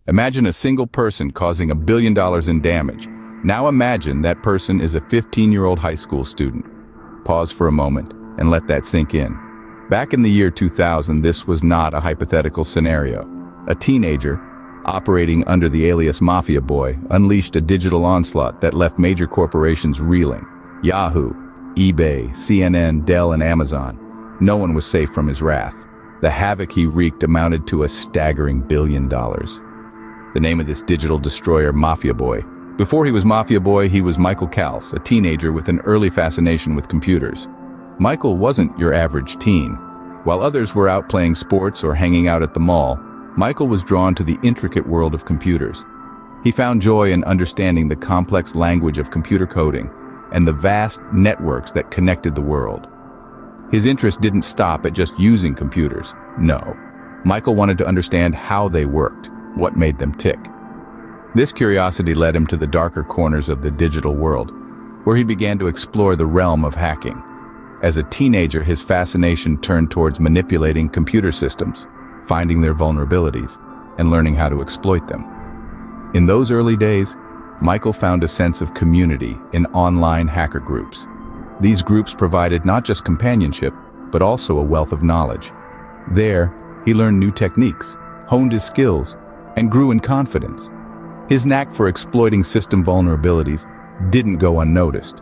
Imagine a single person causing $1 billion in damage. Now imagine that person is a 15-year-old high school student. Pause for a moment and let that sink in. Back in the year 2000, this was not a hypothetical scenario. A teenager, operating under the alias MafiaBoy, unleashed a digital onslaught that left major corporations reeling. Yahoo, eBay, CNN, Dell, and Amazon. No one was safe from his wrath. The havoc he wreaked amounted to a staggering $1 billion. The name of this digital destroyer, MafiaBoy. Before he was MafiaBoy, he was Michael Kals, a teenager with an early fascination with computers. Michael wasn't your average teen. While others were out playing sports or hanging out at the mall, Michael was drawn to the intricate world of computers. He found joy in understanding the complex language of computer coding and the vast networks that connected the world. His interest didn't stop at just using computers. No, Michael wanted to understand how they worked, what made them tick. This curiosity led him to the darker corners of the digital world, where he began to explore the realm of hacking. As a teenager, his fascination turned towards manipulating computer systems, finding their vulnerabilities, and learning how to exploit them. In those early days, Michael found a sense of community in online hacker groups. These groups provided not just companionship, but also a wealth of knowledge. There, he learned new techniques, honed his skills, and grew in confidence. His knack for exploiting system vulnerabilities didn't go unnoticed.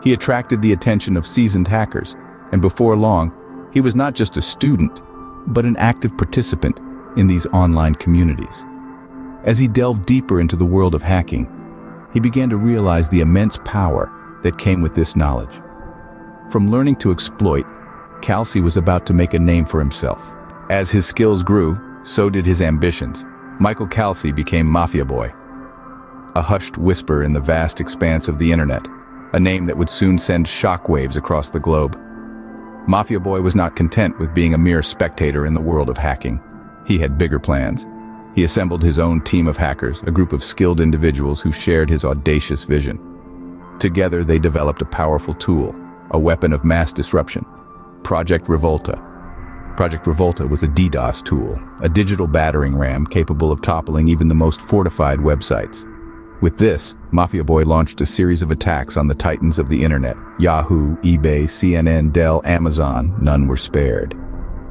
He attracted the attention of seasoned hackers, and before long, he was not just a student, but an active participant in these online communities. As he delved deeper into the world of hacking, he began to realize the immense power that came with this knowledge. From learning to exploit, Kelsey was about to make a name for himself. As his skills grew, so did his ambitions. Michael Kelsey became MafiaBoy, a hushed whisper in the vast expanse of the internet, a name that would soon send shockwaves across the globe. MafiaBoy was not content with being a mere spectator in the world of hacking. He had bigger plans. He assembled his own team of hackers, a group of skilled individuals who shared his audacious vision. Together, they developed a powerful tool, a weapon of mass disruption, Project Revolta. Project Revolta was a DDoS tool, a digital battering ram capable of toppling even the most fortified websites. With this, MafiaBoy launched a series of attacks on the titans of the internet. Yahoo, eBay, CNN, Dell, Amazon, none were spared.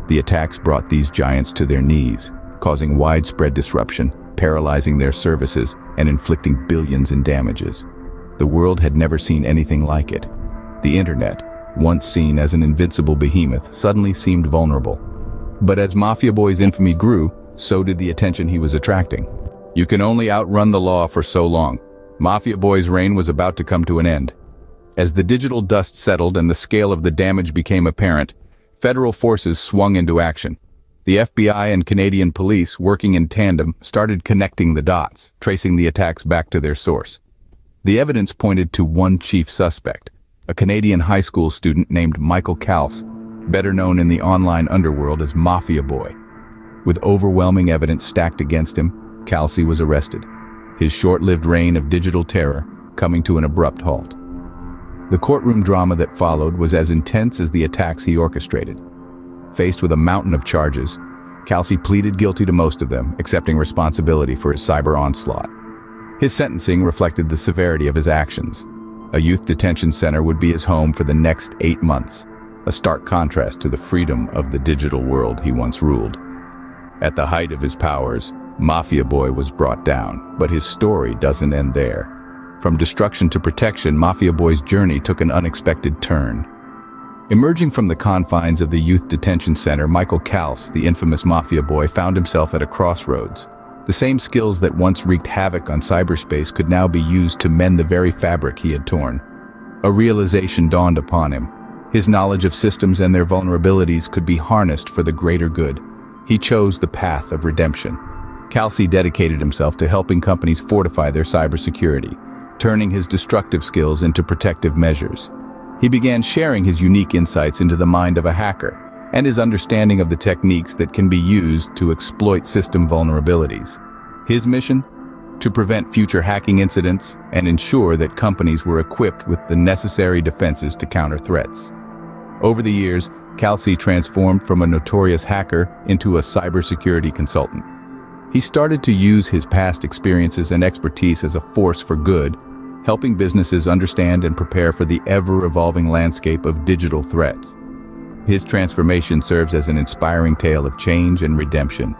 The attacks brought these giants to their knees, causing widespread disruption, paralyzing their services, and inflicting billions in damages. The world had never seen anything like it. The internet, once seen as an invincible behemoth, suddenly seemed vulnerable. But as MafiaBoy's infamy grew, so did the attention he was attracting. You can only outrun the law for so long. MafiaBoy's reign was about to come to an end. As the digital dust settled and the scale of the damage became apparent, federal forces swung into action. The FBI and Canadian police, working in tandem, started connecting the dots, tracing the attacks back to their source. The evidence pointed to one chief suspect, a Canadian high school student named Michael Kals, better known in the online underworld as MafiaBoy. With overwhelming evidence stacked against him, Kelsey was arrested, his short-lived reign of digital terror coming to an abrupt halt. The courtroom drama that followed was as intense as the attacks he orchestrated. Faced with a mountain of charges, Kelsey pleaded guilty to most of them, accepting responsibility for his cyber onslaught. His sentencing reflected the severity of his actions. A youth detention center would be his home for the next 8 months, a stark contrast to the freedom of the digital world he once ruled. At the height of his powers, MafiaBoy was brought down, but his story doesn't end there. From destruction to protection, MafiaBoy's journey took an unexpected turn. Emerging from the confines of the youth detention center, Michael Kals, the infamous MafiaBoy, found himself at a crossroads. The same skills that once wreaked havoc on cyberspace could now be used to mend the very fabric he had torn. A realization dawned upon him. His knowledge of systems and their vulnerabilities could be harnessed for the greater good. He chose the path of redemption. Kelsey dedicated himself to helping companies fortify their cybersecurity, turning his destructive skills into protective measures. He began sharing his unique insights into the mind of a hacker and his understanding of the techniques that can be used to exploit system vulnerabilities. His mission? To prevent future hacking incidents and ensure that companies were equipped with the necessary defenses to counter threats. Over the years, Kelsey transformed from a notorious hacker into a cybersecurity consultant. He started to use his past experiences and expertise as a force for good, helping businesses understand and prepare for the ever-evolving landscape of digital threats. His transformation serves as an inspiring tale of change and redemption.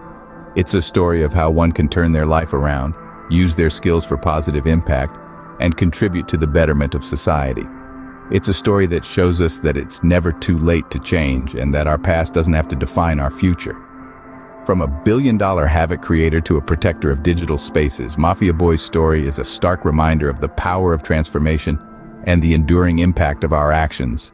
It's a story of how one can turn their life around, use their skills for positive impact, and contribute to the betterment of society. It's a story that shows us that it's never too late to change and that our past doesn't have to define our future. From a billion-dollar Havoc creator to a protector of digital spaces, MafiaBoy's story is a stark reminder of the power of transformation and the enduring impact of our actions.